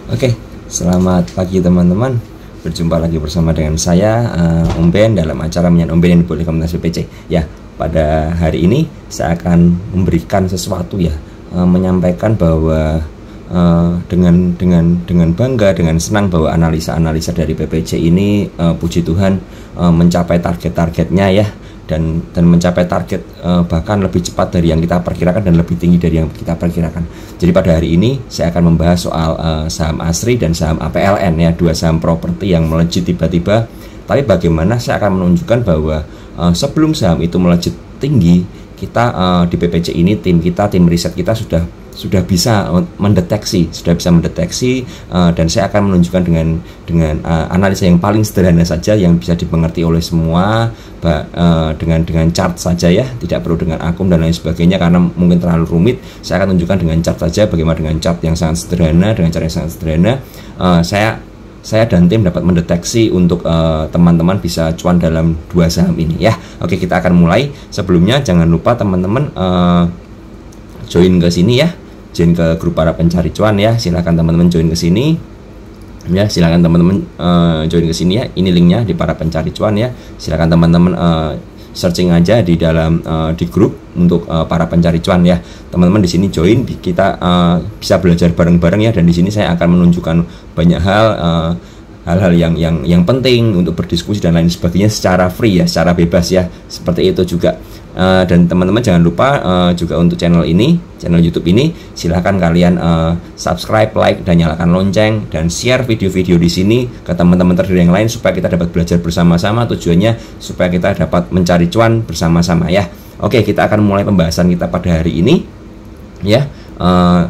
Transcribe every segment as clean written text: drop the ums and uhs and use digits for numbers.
Oke, selamat pagi teman-teman. Berjumpa lagi bersama dengan saya Om Ben dalam acara Menyan Om Ben yang dibuat oleh Komunitas PPC. Ya, pada hari ini saya akan memberikan sesuatu ya, menyampaikan bahwa dengan bangga, dengan senang bahwa analisa-analisa dari PPC ini puji Tuhan mencapai target-targetnya ya, dan mencapai target bahkan lebih cepat dari yang kita perkirakan dan lebih tinggi dari yang kita perkirakan. Jadi pada hari ini saya akan membahas soal saham ASRI dan saham APLN ya, dua saham properti yang melejit tiba-tiba. Tapi bagaimana saya akan menunjukkan bahwa sebelum saham itu melejit tinggi, kita di PPC ini, tim riset kita sudah bisa mendeteksi, dan saya akan menunjukkan dengan analisa yang paling sederhana saja yang bisa dimengerti oleh semua, dengan chart saja ya, tidak perlu dengan akum dan lain sebagainya karena mungkin terlalu rumit. Saya akan tunjukkan dengan chart saja, bagaimana dengan chart yang sangat sederhana, dengan cara yang sangat sederhana saya dan tim dapat mendeteksi untuk teman-teman bisa cuan dalam dua saham ini ya. Oke, kita akan mulai. Sebelumnya jangan lupa teman-teman join ke sini ya, join ke grup para pencari cuan ya. Silahkan teman-teman join ke sini ya, silahkan teman-teman join ke sini ya. Ini linknya di para pencari cuan ya. Silahkan teman-teman searching aja di dalam di grup untuk para pencari cuan ya. Teman-teman di sini join, kita bisa belajar bareng-bareng ya. Dan di sini saya akan menunjukkan banyak hal-hal yang penting untuk berdiskusi dan lain sebagainya secara free ya, secara bebas ya, seperti itu juga. Dan teman-teman jangan lupa juga untuk channel YouTube ini silahkan kalian subscribe, like, dan nyalakan lonceng, dan share video-video di sini ke teman-teman trader yang lain supaya kita dapat belajar bersama-sama. Tujuannya supaya kita dapat mencari cuan bersama-sama ya. Oke, kita akan mulai pembahasan kita pada hari ini ya.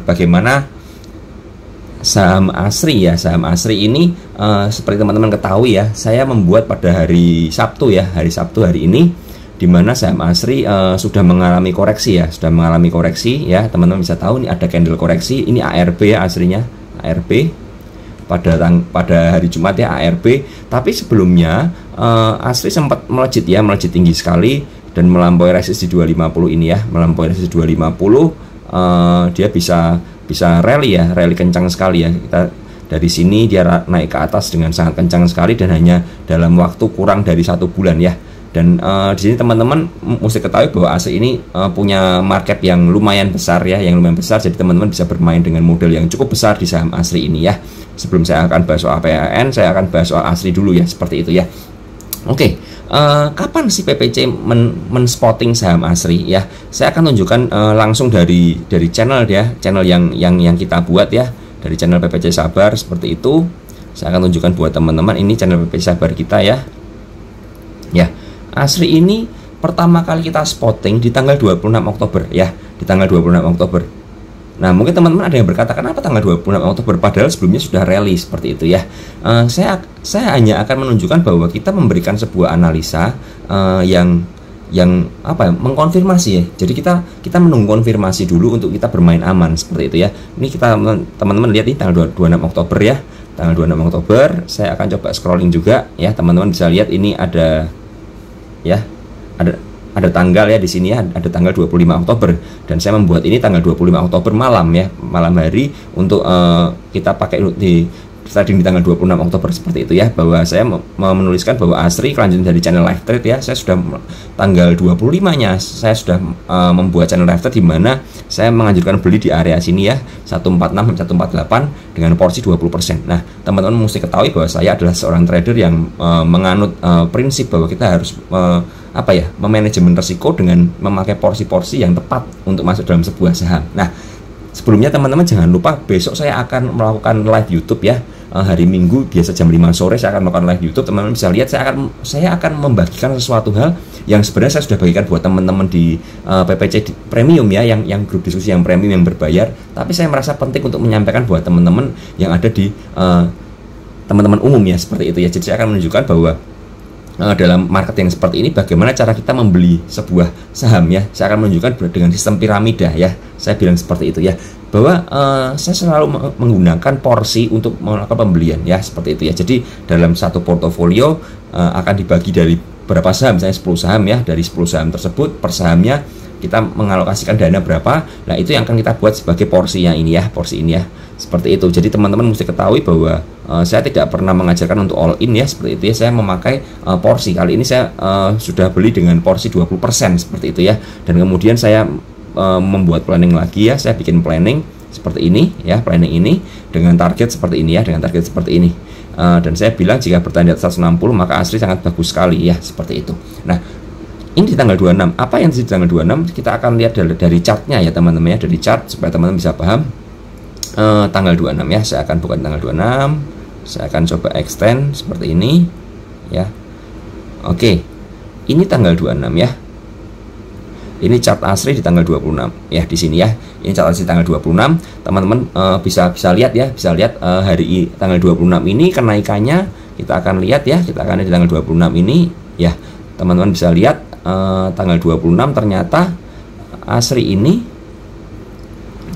Bagaimana saham ASRI ya. Saham ASRI ini seperti teman-teman ketahui ya, saya membuat pada hari Sabtu hari ini, di mana saham ASRI sudah mengalami koreksi ya, teman-teman bisa tahu nih ada candle koreksi. Ini ARB ya, aslinya ARB pada hari Jumat ya, ARB. Tapi sebelumnya ASRI sempat melejit tinggi sekali dan melampaui resisten di 250 ini ya, melampaui resisten 250. Dia bisa rally kencang sekali ya. Kita dari sini dia naik ke atas dengan sangat kencang sekali dan hanya dalam waktu kurang dari 1 bulan ya. Dan di sini teman-teman mesti ketahui bahwa ASRI ini punya market yang lumayan besar ya, jadi teman-teman bisa bermain dengan modal yang cukup besar di saham ASRI ini ya. Sebelum saya akan bahas soal APLN, saya akan bahas soal ASRI dulu ya, seperti itu ya. Oke, kapan sih PPC men-spotting saham ASRI ya? Saya akan tunjukkan langsung dari channel ya, channel yang kita buat ya, dari channel PPC Sabar seperti itu. Saya akan tunjukkan buat teman-teman, ini channel PPC Sabar kita ya. Ya, ASRI ini pertama kali kita spotting di tanggal 26 Oktober ya, di tanggal 26 Oktober. Nah, mungkin teman-teman ada yang berkata kenapa tanggal 26 Oktober padahal sebelumnya sudah rally seperti itu ya. Saya hanya akan menunjukkan bahwa kita memberikan sebuah analisa yang mengkonfirmasi ya. Jadi kita menunggu konfirmasi dulu untuk kita bermain aman seperti itu ya. Ini kita teman-teman lihat ini tanggal 26 Oktober ya. Tanggal 26 Oktober, saya akan coba scrolling juga ya. Teman-teman bisa lihat ini ada tanggal ya di sini ya, ada tanggal 25 Oktober dan saya membuat ini tanggal 25 Oktober malam ya, malam hari untuk kita pakai di trading di tanggal 26 Oktober seperti itu ya, bahwa saya menuliskan bahwa ASRI kelanjutan dari channel live trade ya. Saya sudah tanggal 25-nya saya sudah membuat channel live trade di mana saya menganjurkan beli di area sini ya, 146 148 dengan porsi 20%. Nah, teman-teman mesti ketahui bahwa saya adalah seorang trader yang menganut prinsip bahwa kita harus memanajemen resiko dengan memakai porsi-porsi yang tepat untuk masuk dalam sebuah saham. Nah, sebelumnya teman-teman jangan lupa besok saya akan melakukan live YouTube ya. Hari Minggu biasa jam 5 sore saya akan melakukan live YouTube. Teman-teman bisa lihat saya akan membagikan sesuatu hal yang sebenarnya saya sudah bagikan buat teman-teman di PPC Premium ya, yang grup diskusi yang premium yang berbayar. Tapi saya merasa penting untuk menyampaikan buat teman-teman yang ada di teman-teman umum ya, seperti itu ya. Jadi saya akan menunjukkan bahwa dalam market yang seperti ini bagaimana cara kita membeli sebuah saham ya. Saya akan menunjukkan dengan sistem piramida ya. Saya bilang seperti itu ya, bahwa saya selalu menggunakan porsi untuk melakukan pembelian ya, seperti itu ya. Jadi dalam satu portofolio akan dibagi dari berapa saham, misalnya 10 saham ya. Dari 10 saham tersebut per sahamnya kita mengalokasikan dana berapa. Nah itu yang akan kita buat sebagai porsinya ini ya, porsi ini ya, seperti itu. Jadi teman-teman mesti ketahui bahwa saya tidak pernah mengajarkan untuk all in ya, seperti itu ya. Saya memakai porsi. Kali ini saya sudah beli dengan porsi 20% seperti itu ya. Dan kemudian saya membuat planning lagi ya, saya bikin planning seperti ini ya, planning ini dengan target seperti ini ya, dengan target seperti ini. Dan saya bilang jika bertahan di atas 160 maka ASRI sangat bagus sekali ya, seperti itu. Nah ini di tanggal 26. Apa yang di tanggal 26 kita akan lihat dari chartnya ya teman-teman ya, dari chart supaya teman-teman bisa paham. Tanggal 26 ya, saya akan buka tanggal 26. Saya akan coba extend seperti ini ya. Oke, ini tanggal 26 ya. Ini chart ASRI di tanggal 26 ya, di sini ya. Ini chart ASRI tanggal 26. Teman-teman bisa lihat ya, bisa lihat hari tanggal 26 ini kenaikannya kita akan lihat ya. Kita akan lihat di tanggal 26 ini ya. Teman-teman bisa lihat tanggal 26 ternyata ASRI ini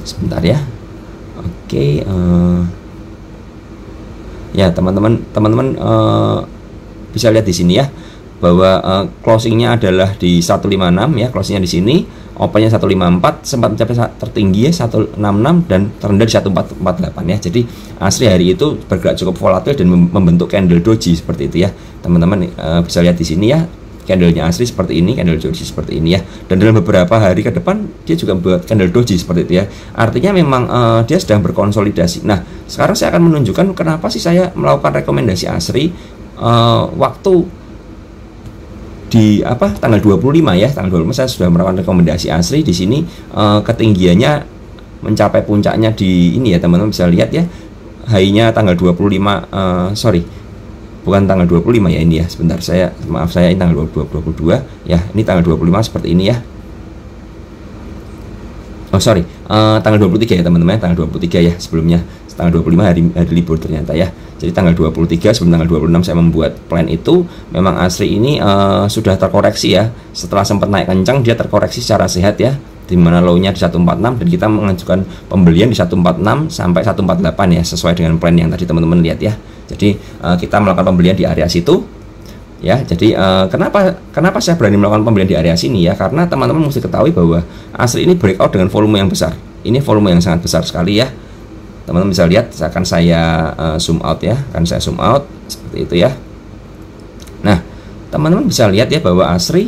sebentar ya. Oke, ya teman-teman bisa lihat di sini ya bahwa closingnya adalah di 156 ya, closingnya di sini, opennya 154, sempat mencapai tertinggi ya 166 dan terendah di 1448 ya. Jadi ASRI hari itu bergerak cukup volatil dan membentuk candle doji seperti itu ya. Teman-teman bisa lihat di sini ya, candlenya ASRI seperti ini, candle doji seperti ini ya. Dan dalam beberapa hari ke depan dia juga membuat candle doji seperti itu ya. Artinya memang dia sedang berkonsolidasi. Nah, sekarang saya akan menunjukkan kenapa sih saya melakukan rekomendasi ASRI waktu di tanggal 25 ya, tanggal 25 saya sudah melakukan rekomendasi ASRI di sini. Ketinggiannya mencapai puncaknya di ini ya, teman-teman bisa lihat ya, high-nya tanggal 25 bukan tanggal 25 ya, ini ya, sebentar, maaf saya ini tanggal 22 ya, ini tanggal 25 seperti ini ya. Tanggal 23 ya teman-teman, tanggal 23 ya, sebelumnya tanggal 25 hari libur ternyata ya. Jadi tanggal 23 sebelum tanggal 26 saya membuat plan itu. Memang ASRI ini sudah terkoreksi ya. Setelah sempat naik kencang dia terkoreksi secara sehat ya, di mana low-nya di 146 dan kita mengajukan pembelian di 146 sampai 148 ya, sesuai dengan plan yang tadi teman-teman lihat ya. Jadi kita melakukan pembelian di area situ ya. Jadi kenapa saya berani melakukan pembelian di area sini ya, karena teman-teman mesti ketahui bahwa ASRI ini breakout dengan volume yang besar. Ini volume yang sangat besar sekali ya. Teman-teman bisa lihat, akan saya zoom out ya, akan saya zoom out seperti itu ya. Nah, teman-teman bisa lihat ya bahwa ASRI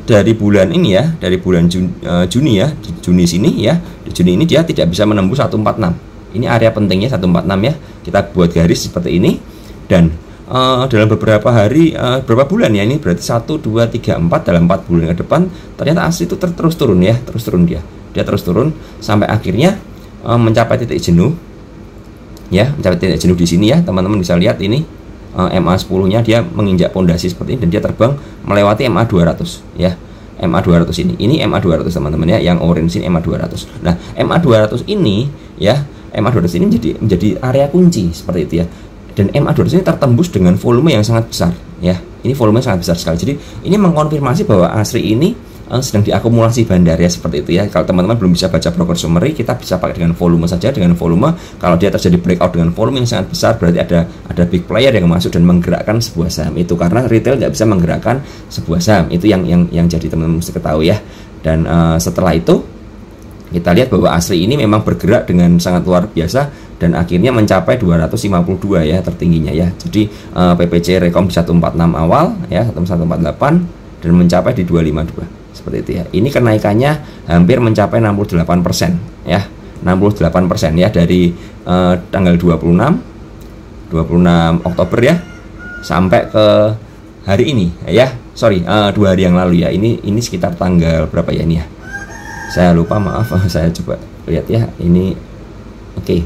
dari bulan ini ya, dari bulan Juni ya, di Juni sini ya, di Juni ini dia tidak bisa menembus 146. Ini area pentingnya 146 ya. Kita buat garis seperti ini, dan dalam beberapa hari, beberapa bulan ya, ini berarti 1, 2, 3, 4, dalam 4 bulan ke depan ternyata ASRI itu terus turun ya, terus turun dia terus turun sampai akhirnya mencapai titik jenuh ya, mencapai titik jenuh di sini ya. Teman-teman bisa lihat ini MA10 nya dia menginjak pondasi seperti ini dan dia terbang melewati MA200 ya. MA200 ini MA200 teman-teman ya, yang orange ini MA200. Nah, MA200 ini ya, MA200 ini menjadi area kunci seperti itu ya. Dan MA200 ini tertembus dengan volume yang sangat besar ya. Ini volume sangat besar sekali. Jadi ini mengkonfirmasi bahwa ASRI ini sedang diakumulasi bandar ya, seperti itu ya. Kalau teman-teman belum bisa baca broker summary, kita bisa pakai dengan volume saja. Dengan volume, kalau dia terjadi breakout dengan volume yang sangat besar, berarti ada big player yang masuk dan menggerakkan sebuah saham itu, karena retail nggak bisa menggerakkan sebuah saham itu, yang jadi teman-teman mesti ketahui ya. Dan setelah itu kita lihat bahwa ASRI ini memang bergerak dengan sangat luar biasa dan akhirnya mencapai 252 ya tertingginya ya. Jadi PPC rekom 146 awal ya, 148 dan mencapai di 252 seperti itu ya. Ini kenaikannya hampir mencapai 68% ya, 68% ya, dari tanggal 26 Oktober ya sampai ke hari ini ya. 2 hari yang lalu ya. Ini sekitar tanggal berapa ya ini ya? Saya lupa, maaf, saya coba lihat ya. Ini oke.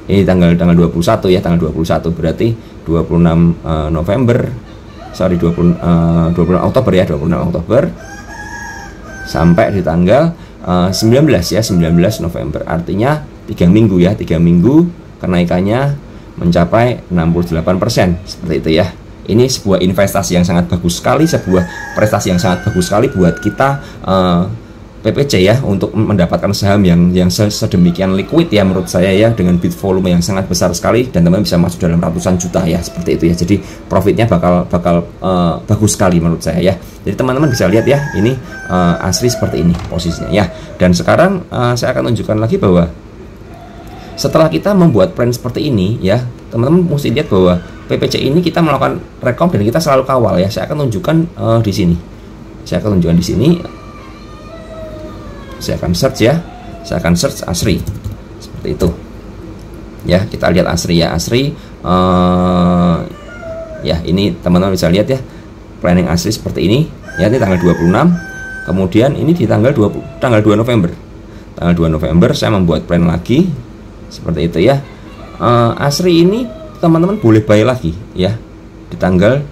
Ini tanggal 21 ya, tanggal 21 berarti 26 November. 26 Oktober ya, 26 Oktober sampai di tanggal 19 ya, 19 November. Artinya 3 minggu ya, 3 minggu kenaikannya mencapai 68% seperti itu ya. Ini sebuah investasi yang sangat bagus sekali, sebuah prestasi yang sangat bagus sekali buat kita PPC ya, untuk mendapatkan saham yang sedemikian liquid ya menurut saya ya, dengan bid volume yang sangat besar sekali, dan teman-teman bisa masuk dalam ratusan juta ya, seperti itu ya. Jadi profitnya bakal bagus sekali menurut saya ya. Jadi teman-teman bisa lihat ya, ini asli seperti ini posisinya ya. Dan sekarang saya akan tunjukkan lagi bahwa setelah kita membuat plan seperti ini ya, teman-teman mesti lihat bahwa PPC ini kita melakukan rekom dan kita selalu kawal ya. Saya akan tunjukkan di sini. Saya akan tunjukkan di sini. Saya akan search ya. Saya akan search ASRI. Seperti itu. Ya, kita lihat ASRI ya. ASRI ya, ini teman-teman bisa lihat ya. Planning ASRI seperti ini. Ya, ini tanggal 26. Kemudian ini di tanggal 2 November. Tanggal 2 November saya membuat plan lagi. Seperti itu ya. ASRI ini teman-teman boleh buy lagi ya di tanggal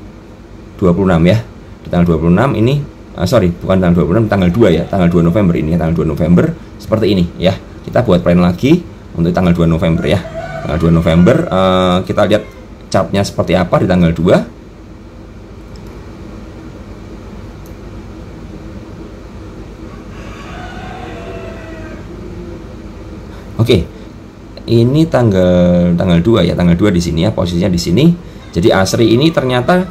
26 ya. Di tanggal 26 ini sorry, bukan tanggal 26, tanggal 2 ya, tanggal 2 November ini ya, tanggal 2 November seperti ini ya. Kita buat plan lagi untuk tanggal 2 November ya. Tanggal 2 November kita lihat chartnya seperti apa di tanggal 2. Oke. Ini tanggal 2 ya, tanggal 2 di sini ya, posisinya di sini. Jadi ASRI ini ternyata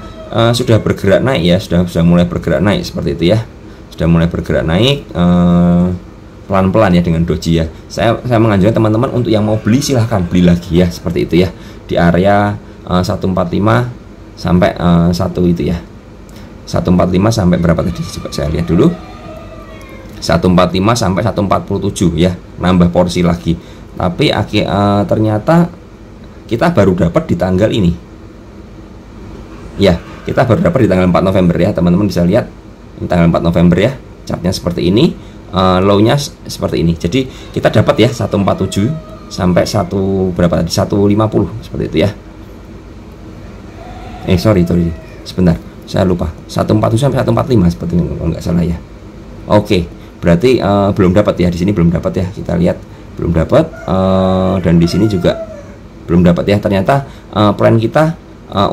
sudah bergerak naik ya, sudah mulai bergerak naik seperti itu ya. Sudah mulai bergerak naik pelan-pelan ya dengan doji ya. Saya menganjurkan teman-teman untuk yang mau beli silahkan beli lagi ya, seperti itu ya. Di area 145 sampai 1 itu ya. 145 sampai berapa tadi? Coba saya lihat dulu. 145 sampai 147 ya, nambah porsi lagi. Tapi ternyata kita baru dapat di tanggal ini ya, kita baru dapat di tanggal 4 November ya, teman-teman bisa lihat ini tanggal 4 November ya, chartnya seperti ini, low-nya seperti ini. Jadi kita dapat ya 147 sampai 1 berapa tadi, 150 seperti itu ya. Sorry sebentar, saya lupa, 147 sampai 145 seperti ini kalau nggak salah ya. Oke, berarti belum dapat ya, di sini belum dapat ya, kita lihat belum dapat, dan di sini juga belum dapat ya. Ternyata plan kita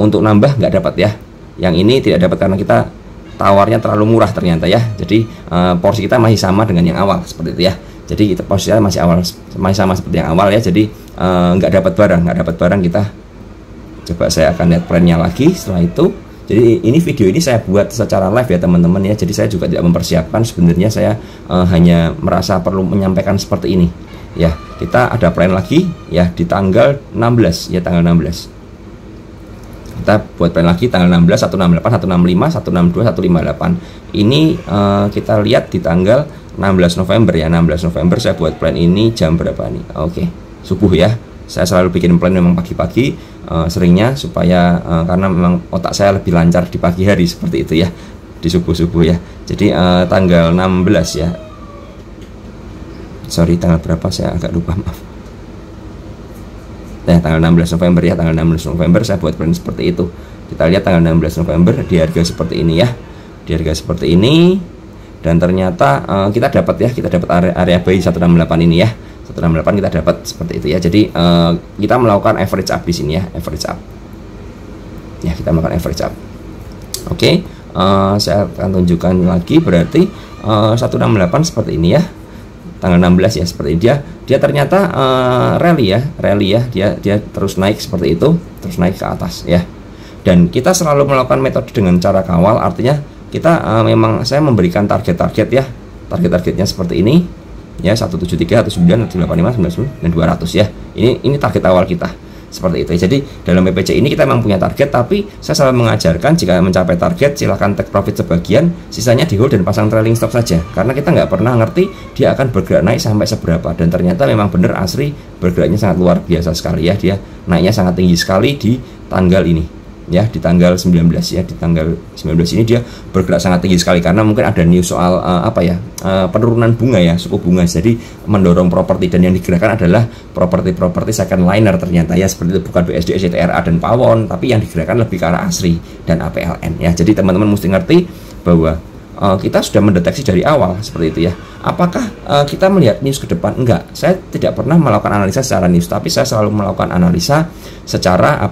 untuk nambah nggak dapat ya. Yang ini tidak dapat karena kita tawarnya terlalu murah ternyata ya. Jadi porsi kita masih sama dengan yang awal seperti itu ya. Jadi kita posisinya masih sama seperti yang awal ya. Jadi nggak dapat barang kita. Coba saya akan lihat plannya lagi setelah itu. Jadi ini video ini saya buat secara live ya teman-teman ya. Jadi saya juga tidak mempersiapkan, sebenarnya saya hanya merasa perlu menyampaikan seperti ini. Ya, kita ada plan lagi ya di tanggal 16 ya, tanggal 16. Kita buat plan lagi tanggal 16, 168, 165, 162, 158. Ini kita lihat di tanggal 16 November ya, 16 November saya buat plan ini jam berapa nih? Oke, subuh ya. Saya selalu bikin plan memang pagi-pagi seringnya supaya karena memang otak saya lebih lancar di pagi hari seperti itu ya, di subuh-subuh ya. Jadi tanggal 16 ya. Sorry, tanggal berapa saya agak lupa, maaf. Nah, tanggal 16 November ya, tanggal 16 November saya buat plan seperti itu. Kita lihat tanggal 16 November di harga seperti ini ya. Di harga seperti ini, dan ternyata kita dapat ya, kita dapat area buy 168 ini ya. 168 kita dapat seperti itu ya. Jadi kita melakukan average up di sini ya, average up. Ya, kita melakukan average up. Oke, saya akan tunjukkan lagi, berarti 168 seperti ini ya. Tanggal 16 ya, seperti dia ternyata rally ya, dia terus naik seperti itu, terus naik ke atas ya. Dan kita selalu melakukan metode dengan cara kawal, artinya kita memang saya memberikan target-target ya, target-targetnya seperti ini ya, 173, 189, 185, 90 dan 200 ya. Ini target awal kita seperti itu. Jadi dalam PPC ini kita memang punya target, tapi saya selalu mengajarkan jika mencapai target silahkan take profit sebagian, sisanya di hold dan pasang trailing stop saja, karena kita nggak pernah ngerti dia akan bergerak naik sampai seberapa. Dan ternyata memang benar ASRI bergeraknya sangat luar biasa sekali ya, dia naiknya sangat tinggi sekali di tanggal ini ya, di tanggal 19 ya, di tanggal 19 ini dia bergerak sangat tinggi sekali karena mungkin ada news soal penurunan bunga ya, suku bunga, jadi mendorong properti, dan yang digerakkan adalah properti second liner ternyata ya, seperti itu, bukan BSD, SCTRA dan Pawon, tapi yang digerakkan lebih ke arah ASRI dan APLN ya. Jadi teman-teman mesti ngerti bahwa kita sudah mendeteksi dari awal seperti itu ya. Apakah kita melihat news ke depan? Enggak, saya tidak pernah melakukan analisa secara news, tapi saya selalu melakukan analisa secara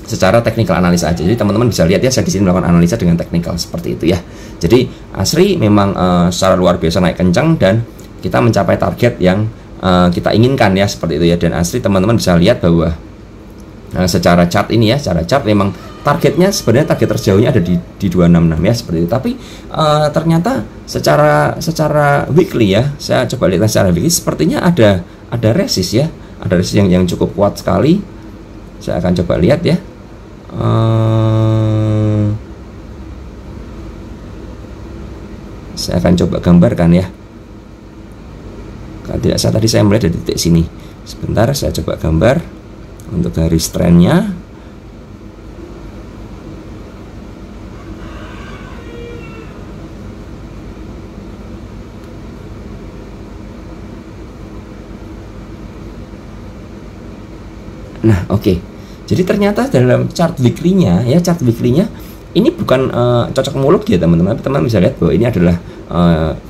secara teknikal analisa aja. Jadi teman-teman bisa lihat ya, saya di sini melakukan analisa dengan teknikal seperti itu ya. Jadi ASRI memang secara luar biasa naik kencang dan kita mencapai target yang kita inginkan ya, seperti itu ya. Dan ASRI teman-teman bisa lihat bahwa secara chart ini ya, secara chart memang targetnya sebenarnya target terjauhnya ada di 266 ya, seperti itu. Tapi ternyata secara weekly ya, saya coba lihat secara weekly sepertinya ada resist ya, ada resist yang cukup kuat sekali. Saya akan coba lihat ya. Saya akan coba gambarkan ya. Kalau tidak salah tadi saya melihat dari titik sini. Sebentar, saya coba gambar untuk garis trennya. Nah, oke. Jadi ternyata dalam chart weekly-nya ya, chart weekly-nya ini bukan cocok muluk ya teman-teman. Teman-teman bisa lihat bahwa ini adalah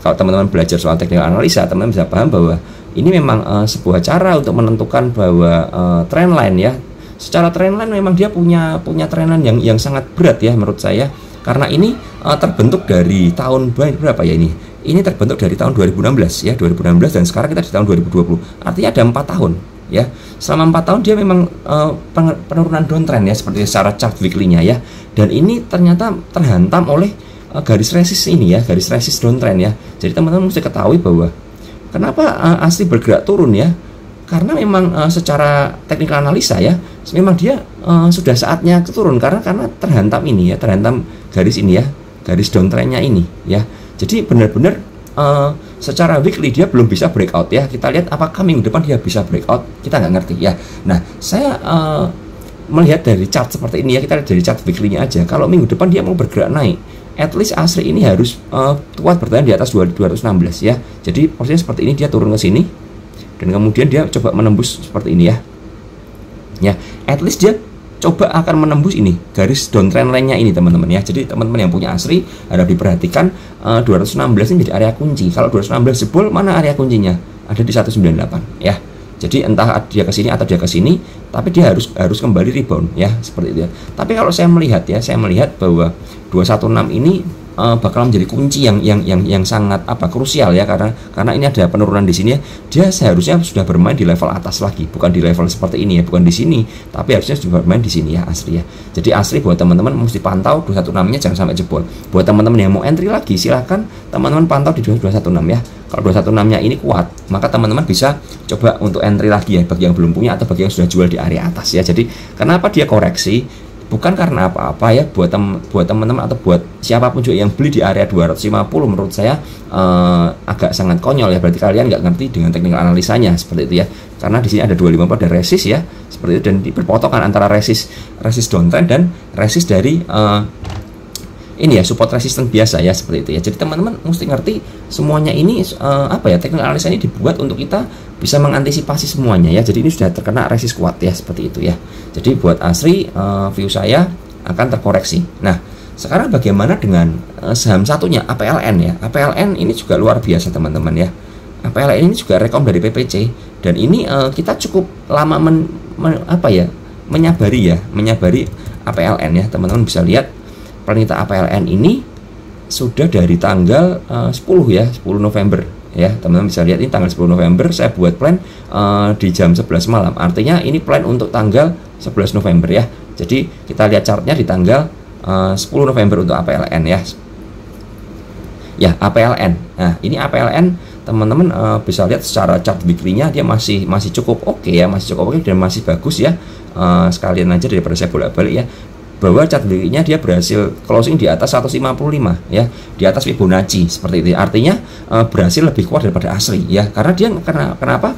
kalau teman-teman belajar soal teknik analisa, teman-teman bisa paham bahwa ini memang sebuah cara untuk menentukan bahwa trendline ya. Secara trendline memang dia punya trendline yang sangat berat ya menurut saya, karena ini terbentuk dari tahun berapa ya ini? Ini terbentuk dari tahun 2016 ya, 2016 dan sekarang kita di tahun 2020. Artinya ada 4 tahun. Ya, selama 4 tahun dia memang penurunan downtrend ya, seperti secara chart weekly-nya ya. Dan ini ternyata terhantam oleh garis resist ini ya, garis resist downtrend ya. Jadi teman-teman mesti ketahui bahwa kenapa ASRI bergerak turun ya, karena memang secara teknikal analisa ya, memang dia sudah saatnya turun karena terhantam ini ya, terhantam garis ini ya, garis downtrendnya ini ya. Jadi benar-benar secara weekly dia belum bisa breakout ya. Kita lihat apakah minggu depan dia bisa breakout, kita nggak ngerti ya. Nah, saya melihat dari chart seperti ini ya, kita lihat dari chart weekly-nya aja. Kalau minggu depan dia mau bergerak naik, at least ASRI ini harus kuat bertahan di atas 216 ya. Jadi posisinya seperti ini, dia turun ke sini dan kemudian dia coba menembus seperti ini ya. Ya, at least dia coba akan menembus ini garis downtrend line-nya ini teman-teman ya. Jadi teman-teman yang punya ASRI harap diperhatikan 216 ini jadi area kunci. Kalau 216 jebol, mana area kuncinya? Ada di 198 ya. Jadi entah dia ke sini atau dia ke sini, tapi dia harus kembali rebound ya, seperti itu ya. Tapi kalau saya melihat ya, saya melihat bahwa 216 ini bakal menjadi kunci yang sangat krusial ya, karena ini ada penurunan di sini ya. Dia seharusnya sudah bermain di level atas lagi, bukan di level seperti ini ya, bukan di sini, tapi harusnya sudah bermain di sini ya ASRI ya. Jadi ASRI buat teman-teman mesti pantau 216-nya jangan sampai jebol. Buat teman-teman yang mau entry lagi, silahkan teman-teman pantau di 216 ya. Kalau 216-nya ini kuat, maka teman-teman bisa coba untuk entry lagi ya, bagi yang belum punya atau bagi yang sudah jual di area atas ya. Jadi kenapa dia koreksi? Bukan karena apa-apa ya, buat teman-teman atau buat siapapun juga yang beli di area 250, menurut saya agak sangat konyol ya. Berarti kalian nggak ngerti dengan teknikal analisanya, seperti itu ya. Karena di sini ada 250 ada resist ya, seperti itu, dan berpotongan antara resist downtrend dan resist dari ini ya, support resistance biasa ya, seperti itu ya. Jadi teman-teman mesti ngerti semuanya ini teknikal analisa ini dibuat untuk kita bisa mengantisipasi semuanya ya. Jadi ini sudah terkena resist kuat ya, seperti itu ya. Jadi buat ASRI view saya akan terkoreksi. Nah, sekarang bagaimana dengan saham satunya, APLN ya. APLN ini juga luar biasa teman-teman ya. APLN ini juga rekom dari PPC, dan ini kita cukup lama menyabari APLN ya. Teman-teman bisa lihat perintah APLN ini sudah dari tanggal 10 ya, 10 November ya. Teman-teman bisa lihat ini tanggal 10 November saya buat plan di jam 11 malam. Artinya ini plan untuk tanggal 11 November ya. Jadi kita lihat chartnya di tanggal 10 November untuk APLN ya. Ya, APLN. Nah, ini APLN teman-teman bisa lihat secara chart weekly-nya dia masih cukup oke ya, masih cukup oke dan masih bagus ya. Sekalian aja daripada saya bolak-balik ya, bahwa chart weekly-nya dia berhasil closing di atas 155 ya, di atas Fibonacci seperti itu. Artinya berhasil lebih kuat daripada ASRI ya, karena dia kenapa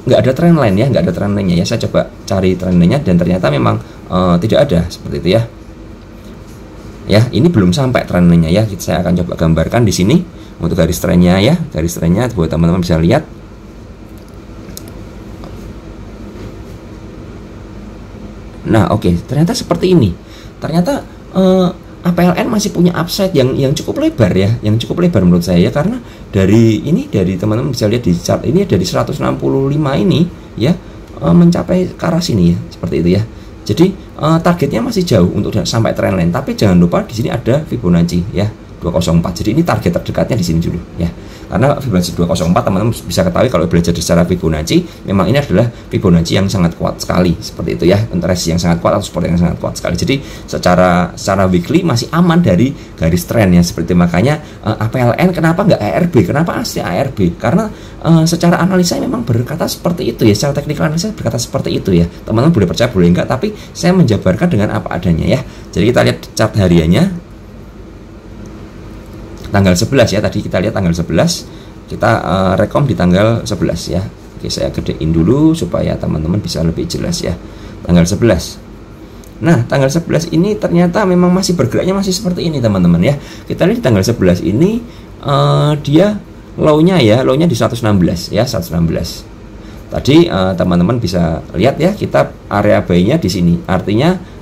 nggak ada trend line ya, nggak ada trend line-nya ya. Saya coba cari trend line-nya dan ternyata memang tidak ada, seperti itu ya. Ya, ini belum sampai trend line-nya ya. Saya akan coba gambarkan di sini untuk garis trendnya ya, garis trendnya buat teman-teman bisa lihat. Nah, oke, ternyata seperti ini. Ternyata APLN masih punya upside yang cukup lebar ya, yang cukup lebar menurut saya ya, karena dari teman-teman bisa lihat di chart ini dari 165 ini ya, mencapai ke arah sini ya, seperti itu ya. Jadi targetnya masih jauh untuk sampai trendline, tapi jangan lupa di sini ada Fibonacci ya 204. Jadi ini target terdekatnya di sini dulu ya. Karena Fibonacci 204 teman-teman bisa ketahui kalau belajar secara Fibonacci, memang ini adalah Fibonacci yang sangat kuat sekali seperti itu ya, resist yang sangat kuat atau support yang sangat kuat sekali. Jadi secara weekly masih aman dari garis tren ya seperti itu. Makanya APLN kenapa nggak ARB? Kenapa asli ARB? Karena secara analisa memang berkata seperti itu ya, secara teknikal analisa berkata seperti itu ya. Teman-teman boleh percaya boleh enggak, tapi saya menjabarkan dengan apa adanya ya. Jadi kita lihat chart hariannya tanggal 11 ya, tadi kita lihat tanggal 11, kita rekom di tanggal 11 ya. Oke, saya gedein dulu supaya teman-teman bisa lebih jelas ya. Tanggal 11. Nah, tanggal 11 ini ternyata memang masih bergeraknya masih seperti ini teman-teman ya. Kita lihat di tanggal 11 ini dia low-nya di 116 ya, 116. Tadi teman-teman bisa lihat ya, kita area buy-nya di sini. Artinya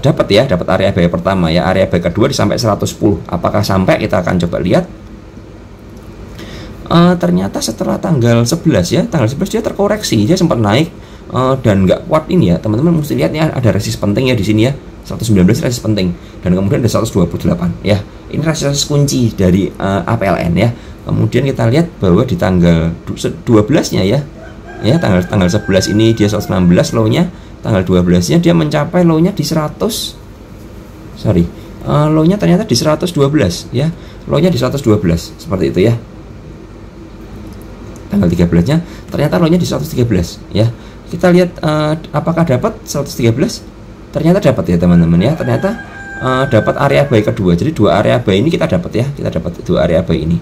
dapat area buy pertama ya, area buy kedua di sampai 110. Apakah sampai? Kita akan coba lihat. Ternyata setelah tanggal 11 ya, tanggal 11 dia terkoreksi, dia sempat naik dan nggak kuat ini ya teman-teman. Mesti lihat ya, ada resist penting ya di sini ya, 119 resist penting, dan kemudian ada 128 ya. Ini resist kunci dari APLN ya. Kemudian kita lihat bahwa di tanggal 12-nya ya, tanggal 11 ini dia 116 low-nya. Tanggal 12-nya dia mencapai low-nya di low-nya ternyata di 112 ya. Low-nya di 112 seperti itu ya. Tanggal 13-nya ternyata low-nya di 113 ya. Kita lihat apakah dapat 113? Ternyata dapat ya teman-teman ya. Ternyata dapat area buy kedua. Jadi dua area buy ini kita dapat ya. Kita dapat dua area buy ini.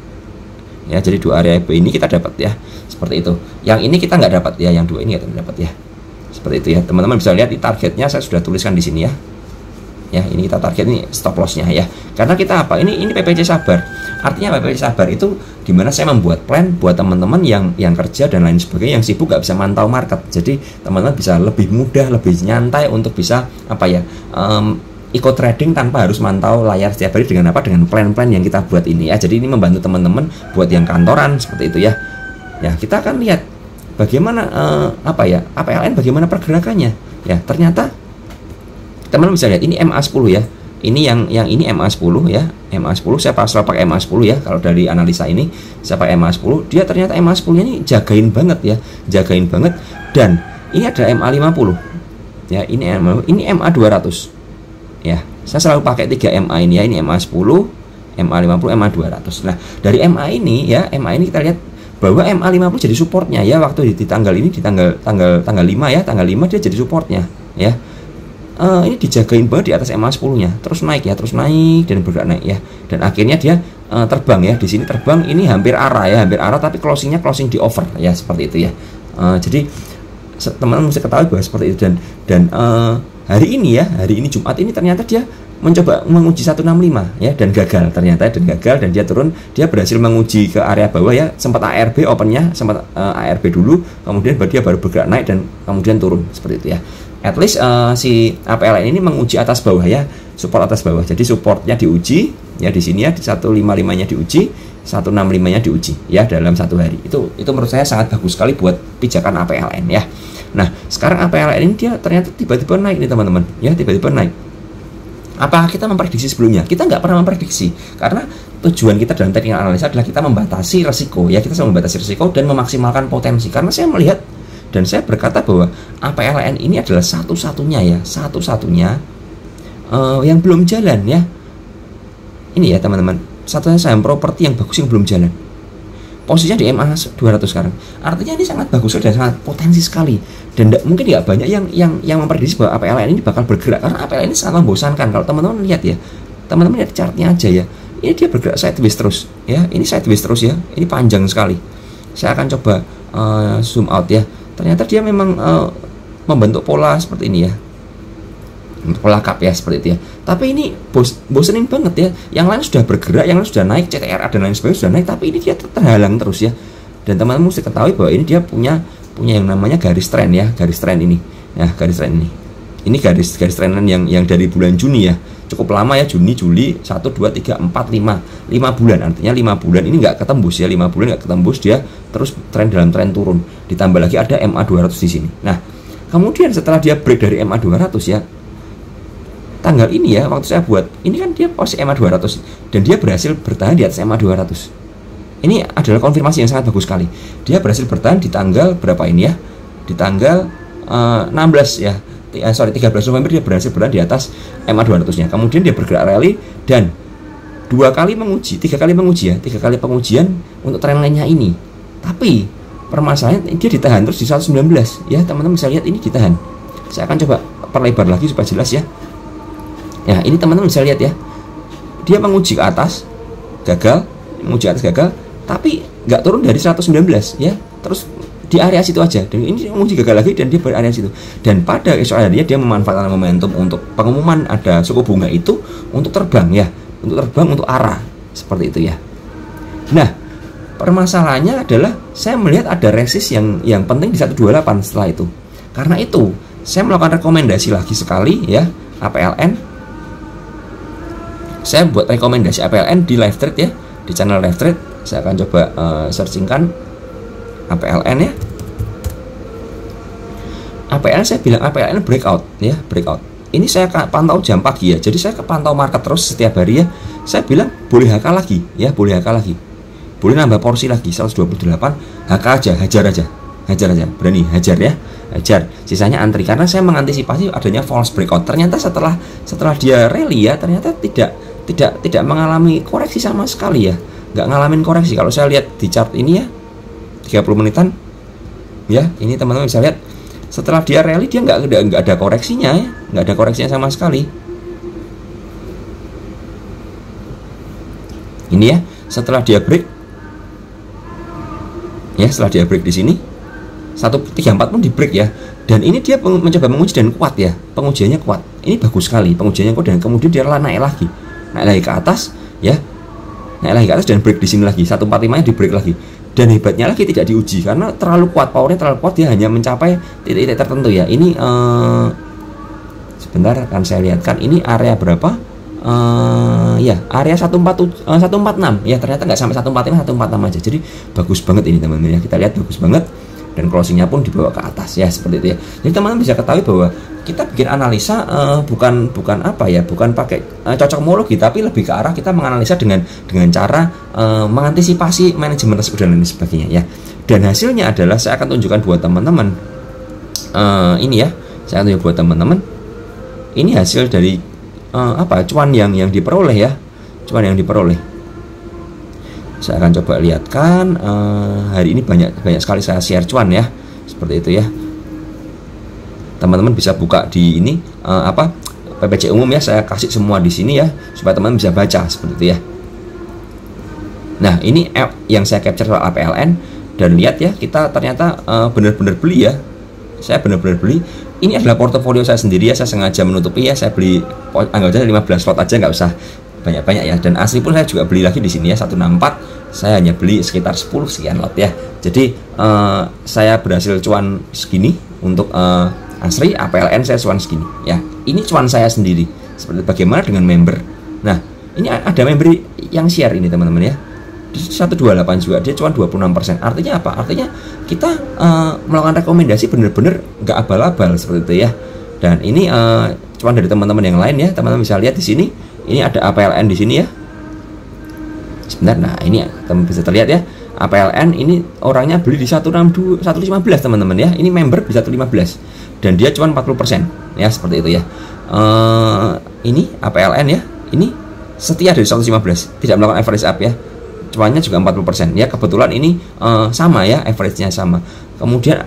Ya, jadi dua area buy ini kita dapat ya. Seperti itu. Yang ini kita nggak dapat ya, yang dua ini kita dapat ya. Seperti itu ya, teman-teman bisa lihat di targetnya saya sudah tuliskan di sini ya. Ya, ini kita target ini stop lossnya ya. Karena kita apa? Ini PPC sabar. Artinya PPC sabar itu dimana saya membuat plan buat teman-teman yang kerja dan lain sebagainya, yang sibuk nggak bisa mantau market. Jadi teman-teman bisa lebih mudah, lebih nyantai untuk bisa ikut trading tanpa harus mantau layar setiap hari dengan apa? Dengan plan-plan yang kita buat ini ya. Jadi ini membantu teman-teman buat yang kantoran seperti itu ya. Ya, kita akan lihat bagaimana APLN bagaimana pergerakannya ya. Ternyata teman-teman bisa lihat ini MA10 ya. Ini yang ini MA10 ya. MA10 saya selalu pakai MA10 ya. Kalau dari analisa ini saya pakai MA10, dia ternyata MA10 ini jagain banget ya. Jagain banget, dan ini ada MA50. Ya, ini MA200. Ya, saya selalu pakai 3 MA ini ya. Ini MA10, MA50, MA200. Nah, dari MA ini kita lihat bahwa MA50 jadi supportnya ya. Waktu di tanggal ini, di tanggal 5 ya, tanggal 5 dia jadi supportnya ya. Ini dijagain banget di atas MA10-nya, terus naik dan bergerak naik ya, dan akhirnya dia terbang ya. Di sini terbang, ini hampir arah tapi closing di over ya, seperti itu ya. Jadi teman-teman mesti ketahui bahwa seperti itu, dan hari ini Jumat ini ternyata dia mencoba menguji 165 ya, dan gagal dan dia turun. Dia berhasil menguji ke area bawah ya, sempat ARB opennya, sempat ARB dulu, kemudian dia baru bergerak naik dan kemudian turun seperti itu ya. At least si APLN ini menguji atas bawah ya, support atas bawah. Jadi supportnya diuji ya di sini ya, di 155-nya diuji, 165-nya diuji ya dalam satu hari. Itu menurut saya sangat bagus sekali buat pijakan APLN ya. Nah, sekarang APLN ini dia ternyata tiba-tiba naik nih teman-teman ya, tiba-tiba naik. Apakah kita memprediksi sebelumnya? Kita nggak pernah memprediksi, karena tujuan kita dalam teknik analisa adalah kita membatasi resiko ya. Kita selalu membatasi resiko dan memaksimalkan potensi. Karena saya melihat dan saya berkata bahwa APLN ini adalah satu-satunya yang belum jalan ya. Ini ya teman-teman, satunya saham properti yang bagus yang belum jalan. Posisinya di MA200 sekarang. Artinya ini sangat bagus dan sangat potensi sekali. Dan mungkin nggak banyak yang memprediksi bahwa APLN ini bakal bergerak, karena APLN ini sangat membosankan. Kalau teman-teman lihat ya, teman-teman lihat chartnya aja ya. Ini dia bergerak sideways terus ya. Ini sideways terus ya. Ini panjang sekali. Saya akan coba zoom out ya. Ternyata dia memang membentuk pola seperti ini ya, pola cup ya, seperti itu ya. Tapi ini bosenin banget ya. Yang lain sudah bergerak, yang lain sudah naik, CTRA dan lain sebagainya sudah naik, tapi ini dia terhalang terus ya. Dan teman-teman mesti ketahui bahwa ini dia punya yang namanya garis tren ya, garis tren ini ya, garis tren ini. Ini garis trenan yang dari bulan Juni ya, cukup lama ya, Juni, Juli, 1, 2, 3, 4, 5 bulan. Artinya 5 bulan ini nggak ketembus ya, 5 bulan nggak ketembus, dia terus dalam tren turun. Ditambah lagi ada MA200 di sini. Nah, Kemudian setelah dia break dari MA 200 ya, tanggal ini ya, waktu saya buat ini kan dia posisi MA 200 dan dia berhasil bertahan di atas MA 200. Ini adalah konfirmasi yang sangat bagus sekali. Dia berhasil bertahan di tanggal berapa ini ya, di tanggal 16 ya, 13 November dia berhasil bertahan di atas MA 200 nya. Kemudian dia bergerak rally dan 3 kali pengujian untuk tren lainnya ini. Tapi permasalahannya dia ditahan terus di 119 ya, teman-teman bisa lihat ini ditahan. Saya akan coba perlebar lagi supaya jelas ya. Ya, ini teman-teman bisa lihat ya. Dia menguji ke atas, gagal, tapi nggak turun dari 119 ya. Terus di area situ aja. Dan ini menguji gagal lagi dan dia berarea situ. Dan pada esok harinya dia memanfaatkan momentum untuk pengumuman ada suku bunga itu untuk terbang ya, untuk arah seperti itu ya. Nah, permasalahannya adalah saya melihat ada resist yang penting di 128 setelah itu. Karena itu, saya melakukan rekomendasi lagi sekali ya, APLN. Saya buat rekomendasi APLN di live trade ya, di channel live trade. Saya akan coba searchingkan APLN ya. APLN saya bilang APLN breakout ya, breakout. Ini saya pantau jam pagi ya. Jadi saya pantau market terus setiap hari ya. Saya bilang boleh HK lagi ya, boleh HK lagi. Boleh nambah porsi lagi 128, HK aja, hajar aja. Berani hajar ya. Hajar. Sisanya antri karena saya mengantisipasi adanya false breakout. Ternyata setelah dia rally ya, ternyata tidak mengalami koreksi sama sekali ya. Nggak ngalamin koreksi. Kalau saya lihat di chart ini ya, 30 menitan ya, ini teman-teman bisa lihat setelah dia rally dia nggak ada koreksinya ya, nggak ada koreksinya sama sekali. Ini ya, setelah dia break ya, setelah dia break di sini 134 pun di break ya, dan ini dia mencoba menguji dan kuat ya, pengujiannya kuat, ini bagus sekali pengujiannya kuat, dan kemudian dia naik lagi ke atas ya, naik lagi ke atas dan break di sini lagi 145 nya di break lagi. Dan hebatnya lagi tidak diuji karena terlalu kuat, powernya terlalu kuat, dia hanya mencapai titik-titik tertentu ya. Ini sebentar akan saya lihatkan ini area berapa, ya area 146 ya, ternyata nggak sampai 145, 146 aja. Jadi bagus banget ini teman-teman ya, kita lihat bagus banget, dan closingnya pun dibawa ke atas ya, seperti itu ya. Jadi teman-teman bisa ketahui bahwa kita bikin analisa bukan pakai cocokmologi, tapi lebih ke arah kita menganalisa dengan cara mengantisipasi manajemen risiko dan lain sebagainya ya. Dan hasilnya adalah saya akan tunjukkan buat teman-teman ini ya, saya akan tunjukkan buat teman-teman ini hasil dari cuan yang diperoleh ya, cuan yang diperoleh. Saya akan coba lihatkan hari ini banyak sekali saya share cuan ya, seperti itu ya. Teman-teman bisa buka di ini PPC umum ya, saya kasih semua di sini ya supaya teman-teman bisa baca seperti itu ya. Nah, ini yang saya capture soal APLN, dan lihat ya, kita ternyata benar-benar beli ya. Saya benar-benar beli. Ini adalah portofolio saya sendiri ya, saya sengaja menutupi ya, saya beli anggap aja 15 lot aja, nggak usah banyak-banyak ya. Dan asli pun saya juga beli lagi di sini ya, 164 saya hanya beli sekitar 10 sekian lot ya. Jadi saya berhasil cuan segini untuk asli APLN, saya cuan segini ya. Ini cuan saya sendiri. Seperti bagaimana dengan member. Nah, ini ada member yang share ini teman-teman ya, 128 juga, dia cuan 26%. Artinya apa? Artinya kita melakukan rekomendasi benar-benar nggak abal-abal seperti itu ya. Dan ini cuan dari teman-teman yang lain ya, teman-teman bisa lihat di sini. Ini ada APLN di sini ya. Sebentar, nah ini teman bisa terlihat ya, APLN ini orangnya beli di 162, 115 teman-teman ya. Ini member di 115 dan dia cuan 40% ya, seperti itu ya. Ini APLN ya, ini setia dari 115, tidak melakukan average up ya. Cuannya juga 40% ya, kebetulan ini sama ya, average-nya sama. Kemudian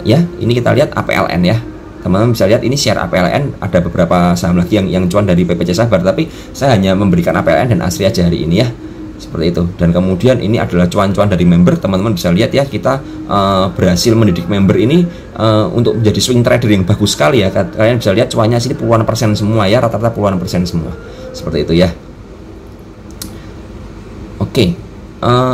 ya, ini kita lihat APLN ya, teman-teman bisa lihat ini share APLN, ada beberapa saham lagi yang cuan dari PPC Sabar, tapi saya hanya memberikan APLN dan Asri aja hari ini ya, seperti itu. Dan kemudian ini adalah cuan-cuan dari member, teman-teman bisa lihat ya, kita berhasil mendidik member ini untuk menjadi swing trader yang bagus sekali ya. Kalian bisa lihat cuannya sini puluhan persen semua ya, rata-rata puluhan persen semua, seperti itu ya. Oke,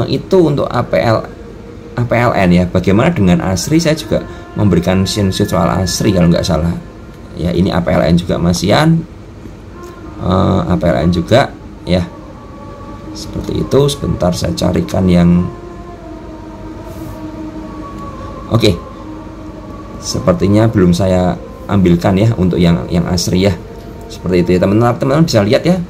itu untuk APLN ya. Bagaimana dengan Asri? Saya juga memberikan screenshot soal Asri kalau nggak salah ya. Ini APLN juga masian, APLN juga ya, seperti itu. Sebentar saya carikan yang oke. sepertinya belum saya ambilkan ya untuk yang asri ya, seperti itu ya teman-teman bisa lihat ya,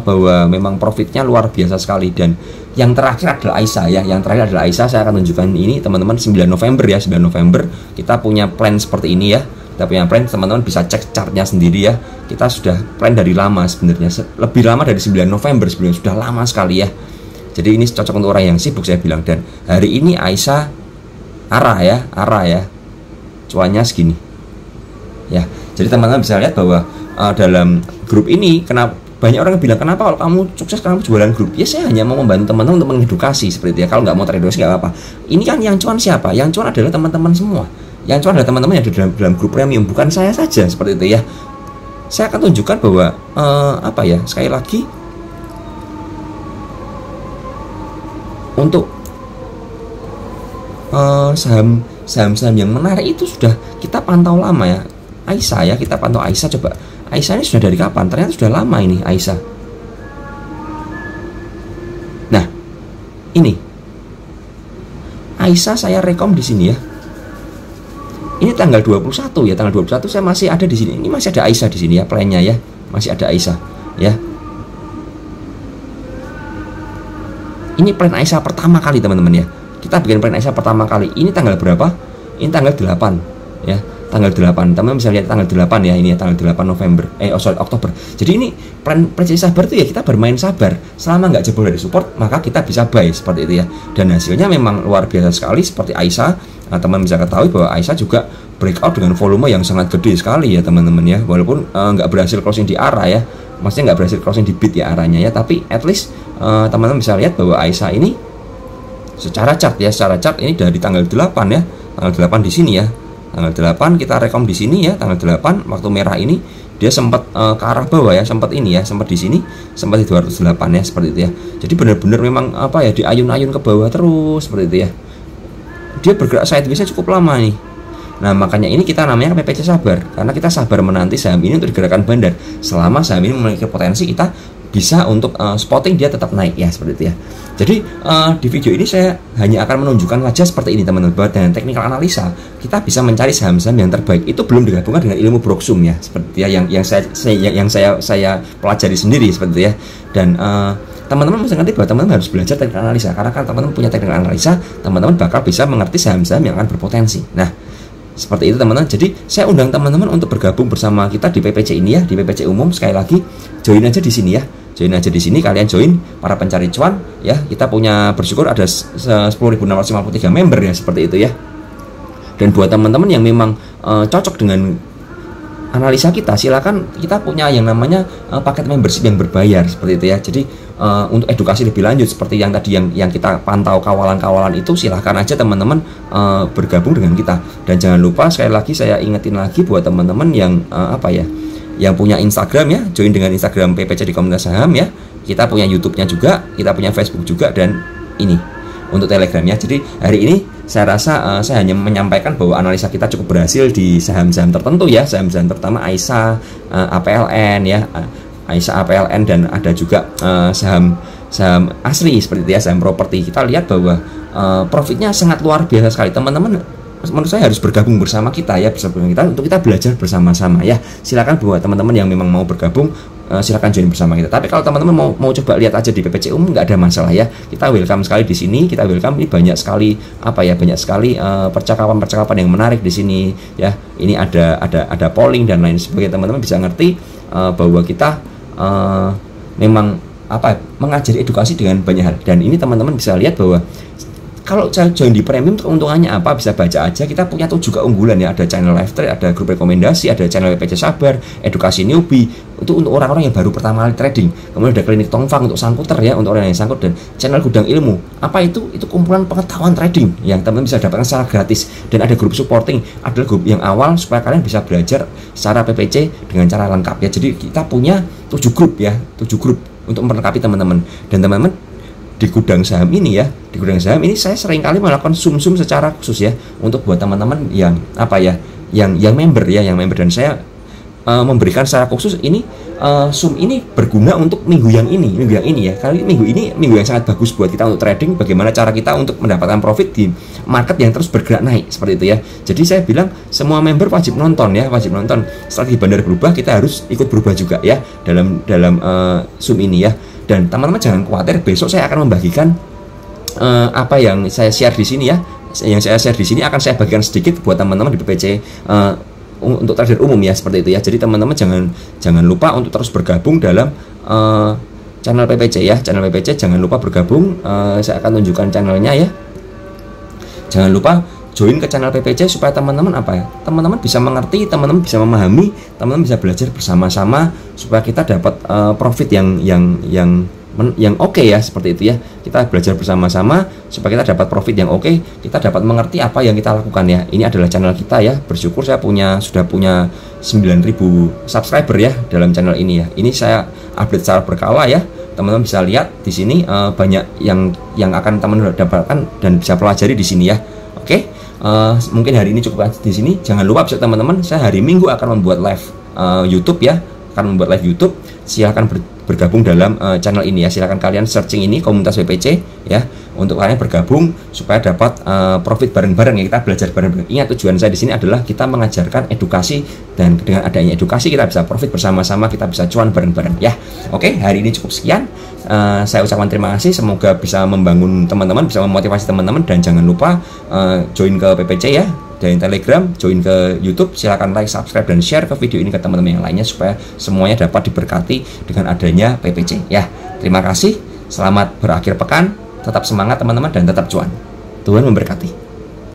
bahwa memang profitnya luar biasa sekali. Dan yang terakhir adalah Aisyah ya, yang terakhir adalah Aisyah. Saya akan tunjukkan ini teman-teman, 9 November ya, 9 November kita punya plan seperti ini ya. Kita punya plan, teman-teman bisa cek chartnya sendiri ya. Kita sudah plan dari lama sebenarnya, lebih lama dari 9 November sebelumnya, sudah lama sekali ya. Jadi ini cocok untuk orang yang sibuk saya bilang. Dan hari ini Aisyah arah ya, cuannya segini ya. Jadi teman-teman bisa lihat bahwa dalam grup ini, kenapa banyak orang bilang kenapa kalau kamu sukses kamu jualan grup? Ya saya hanya mau membantu teman-teman untuk mengedukasi seperti itu ya. Kalau nggak mau teredukasi nggak apa-apa. Ini kan yang cuan siapa? Yang cuan adalah teman-teman semua. Yang cuan adalah teman-teman yang ada dalam grup premium, bukan saya saja seperti itu ya. Saya akan tunjukkan bahwa sekali lagi untuk saham-saham yang menarik itu sudah kita pantau lama ya. Aisyah ya, kita pantau Aisyah. Coba Aisyah ini sudah dari kapan? Ternyata sudah lama ini Aisyah. Nah, ini Aisyah saya rekom di sini ya. Ini tanggal 21 ya, tanggal 21 saya masih ada di sini. Ini masih ada Aisyah di sini ya, plannya ya. Masih ada Aisyah ya. Ini plan Aisyah pertama kali teman-teman ya. Kita bikin plan Aisyah pertama kali. Ini tanggal berapa? Ini tanggal 8 ya. Tanggal 8. Teman-teman bisa lihat tanggal 8 ya, ini ya, tanggal 8 November. Oktober. Jadi ini plan sabar itu ya, kita bermain sabar. Selama nggak jebol dari support, maka kita bisa buy seperti itu ya. Dan hasilnya memang luar biasa sekali seperti Aisyah. Nah, teman bisa ketahui bahwa Aisyah juga breakout dengan volume yang sangat gede sekali ya teman-teman ya. Walaupun nggak berhasil closing di arah ya, maksudnya nggak berhasil closing di bid ya arahnya ya. Tapi at least teman-teman bisa lihat bahwa Aisyah ini secara chart ini dari tanggal 8 ya, tanggal 8 di sini ya. Tanggal 8 kita rekom di sini ya, tanggal 8 waktu merah ini dia sempat ke arah bawah ya, sempat ini ya, sempat di sini, sempat di 208 ya, seperti itu ya. Jadi benar-benar memang di ayun-ayun ke bawah terus seperti itu ya. Dia bergerak sideways cukup lama nih. Nah makanya ini kita namanya PPC sabar, karena kita sabar menanti saham ini untuk digerakkan bandar. Selama saham ini memiliki potensi, kita bisa untuk spotting dia tetap naik ya, seperti itu ya. Jadi di video ini saya hanya akan menunjukkan wajah seperti ini teman-teman, bahwa dengan teknikal analisa kita bisa mencari saham-saham yang terbaik. Itu belum digabungkan dengan ilmu broksum ya, seperti ya, yang saya pelajari sendiri seperti itu ya. Dan teman-teman mesti ngerti bahwa teman-teman harus belajar teknik analisa, karena kan teman-teman punya teknik analisa, teman-teman bakal bisa mengerti saham-saham yang akan berpotensi. Nah seperti itu teman-teman. Jadi saya undang teman-teman untuk bergabung bersama kita di PPC ini ya, di PPC umum. Sekali lagi join aja di sini ya, join aja di sini, kalian join para pencari cuan ya. Kita punya, bersyukur ada 10.653 member ya, seperti itu ya. Dan buat teman-teman yang memang cocok dengan analisa kita, silakan, kita punya yang namanya paket membership yang berbayar seperti itu ya. Jadi untuk edukasi lebih lanjut seperti yang tadi yang kita pantau kawalan-kawalan itu, silahkan aja teman-teman bergabung dengan kita. Dan jangan lupa sekali lagi saya ingetin lagi buat teman-teman yang yang punya Instagram ya, join dengan Instagram PPC di Komunitas Saham ya. Kita punya YouTube-nya juga, kita punya Facebook juga, dan ini untuk Telegram ya. Jadi hari ini saya rasa saya hanya menyampaikan bahwa analisa kita cukup berhasil di saham-saham tertentu ya. Saham-saham pertama Aisyah, APLN ya, Aisyah, APLN, dan ada juga saham asri seperti itu ya, saham properti. Kita lihat bahwa profitnya sangat luar biasa sekali teman-teman. Menurut saya harus bergabung bersama kita ya, bersama kita untuk kita belajar bersama-sama ya. Silakan buat teman-teman yang memang mau bergabung, silakan join bersama kita. Tapi kalau teman-teman mau coba lihat aja di PPC umum, nggak ada masalah ya. Kita welcome sekali di sini, kita welcome. Ini banyak sekali banyak sekali percakapan-percakapan yang menarik di sini ya. Ini ada polling dan lain sebagainya. Teman-teman bisa ngerti bahwa kita memang mengajari edukasi dengan banyak hal. Dan ini teman-teman bisa lihat bahwa kalau join di premium, keuntungannya apa? Bisa baca aja. Kita punya 7 keunggulan ya. Ada channel live trade, ada grup rekomendasi, ada channel PPC sabar, edukasi newbie itu untuk orang-orang yang baru pertama kali trading. Kemudian ada klinik tongfang untuk sangkuter ya, untuk orang yang sangkut, dan channel gudang ilmu. Apa itu? Itu kumpulan pengetahuan trading yang teman-teman bisa dapatkan secara gratis. Dan ada grup supporting, ada grup yang awal supaya kalian bisa belajar secara PPC dengan cara lengkap ya. Jadi kita punya 7 grup ya, 7 grup untuk melengkapi teman-teman. Dan teman-teman di gudang saham ini ya, di gudang saham ini saya seringkali melakukan sum-sum secara khusus ya, untuk buat teman-teman yang yang member ya, yang member. Dan saya memberikan secara khusus ini Zoom ini berguna untuk minggu yang ini ya. Kali minggu ini minggu yang sangat bagus buat kita untuk trading. Bagaimana cara kita untuk mendapatkan profit di market yang terus bergerak naik seperti itu ya. Jadi saya bilang semua member wajib nonton ya, wajib nonton. Strategi bandar berubah, kita harus ikut berubah juga ya dalam Zoom ini ya. Dan teman-teman jangan khawatir, besok saya akan membagikan apa yang saya share di sini ya. Yang saya share di sini akan saya bagikan sedikit buat teman-teman di PPC untuk trader umum ya, seperti itu ya. Jadi teman-teman jangan lupa untuk terus bergabung dalam channel PPC ya, channel PPC jangan lupa bergabung. Saya akan tunjukkan channelnya ya. Jangan lupa join ke channel PPC supaya teman-teman apa ya, teman-teman bisa mengerti, teman-teman bisa memahami, teman-teman bisa belajar bersama-sama supaya kita dapat profit yang oke ya, seperti itu ya. Kita belajar bersama-sama supaya kita dapat profit yang oke, kita dapat mengerti apa yang kita lakukan ya. Ini adalah channel kita ya. Bersyukur saya sudah punya 9.000 subscriber ya dalam channel ini ya. Ini saya update secara berkala ya. Teman-teman bisa lihat di sini banyak yang akan teman-teman dapatkan dan bisa pelajari di sini ya. Oke. Mungkin hari ini cukup di sini. Jangan lupa besok teman-teman, saya hari Minggu akan membuat live YouTube ya. Akan membuat live YouTube. Silahkan bergabung dalam channel ini ya. Silahkan kalian searching ini komunitas PPC ya, untuk kalian bergabung supaya dapat profit bareng-bareng ya, kita belajar bareng-bareng. Ingat, tujuan saya di sini adalah kita mengajarkan edukasi, dan dengan adanya edukasi kita bisa profit bersama-sama, kita bisa cuan bareng-bareng ya. Oke, hari ini cukup sekian. Saya ucapkan terima kasih, semoga bisa membangun teman-teman, bisa memotivasi teman-teman, dan jangan lupa join ke PPC ya, dari Telegram, join ke YouTube. Silahkan like, subscribe, dan share ke video ini ke teman-teman yang lainnya supaya semuanya dapat diberkati dengan adanya PPC ya. Terima kasih, selamat berakhir pekan, tetap semangat teman-teman, dan tetap cuan. Tuhan memberkati.